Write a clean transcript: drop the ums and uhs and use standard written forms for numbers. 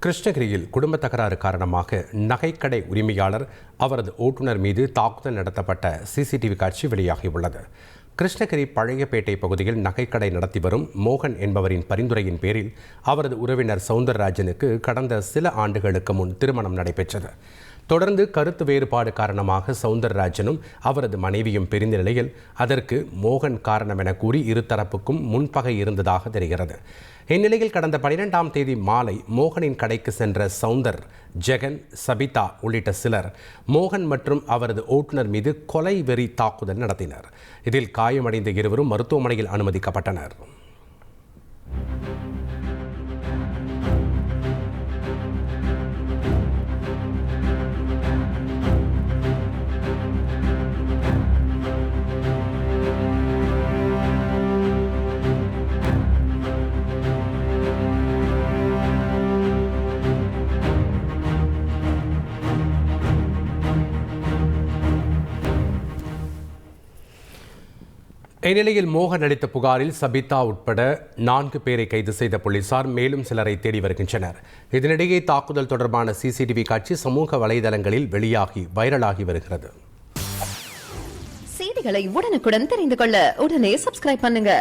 கிருஷ்ணகிரியில் குடும்ப தகராறு காரணமாக நகைக்கடை உரிமையாளர் அவரது ஓட்டுநர் மீது தாக்குதல் நடத்தப்பட்ட சிசிடிவி காட்சி வெளியாகியுள்ளது. கிருஷ்ணகிரி பழையப்பேட்டை பகுதியில் நகைக்கடை நடத்தி வரும் மோகன் என்பவரின் பரிந்துரையின் பேரில் அவரது உறவினர் சவுந்தரராஜனுக்கு கடந்த சில ஆண்டுகளுக்கு முன் திருமணம் நடைபெற்றது. தொடர்ந்து கருத்து வேறுபாடு காரணமாக சவுந்தரராஜனும் அவரது மனைவியும் பிரிந்த நிலையில் அதற்கு மோகன் காரணம் என கூறி இருதரப்புக்கும் முன்பகை இருந்ததாக தெரிகிறது. இந்நிலையில் கடந்த 12ஆம் தேதி மாலை மோகனின் கடைக்கு சென்ற சவுந்தர், ஜெகன், சபிதா உள்ளிட்ட சிலர் மோகன் மற்றும் அவரது ஓட்டுநர் மீது கொலை வெறி தாக்குதல் நடத்தினர். இதில் காயமடைந்த இருவரும் மருத்துவமனையில் அனுமதிக்கப்பட்டனர். இந்நிலையில் மோகன் அளித்த புகாரில் சபிதா உட்பட 4 பேரை கைது செய்த போலீசார் மேலும் சிலரை தேடி வருகின்றனர். இதனிடையே தாக்குதல் தொடர்பான சிசிடிவி காட்சி சமூக வலைதளங்களில் வெளியாகி வைரலாகி வருகிறது. செய்திகளை உடனுக்குடன் தெரிந்து கொள்ள உடனே சப்ஸ்கிரைப் பண்ணுங்க.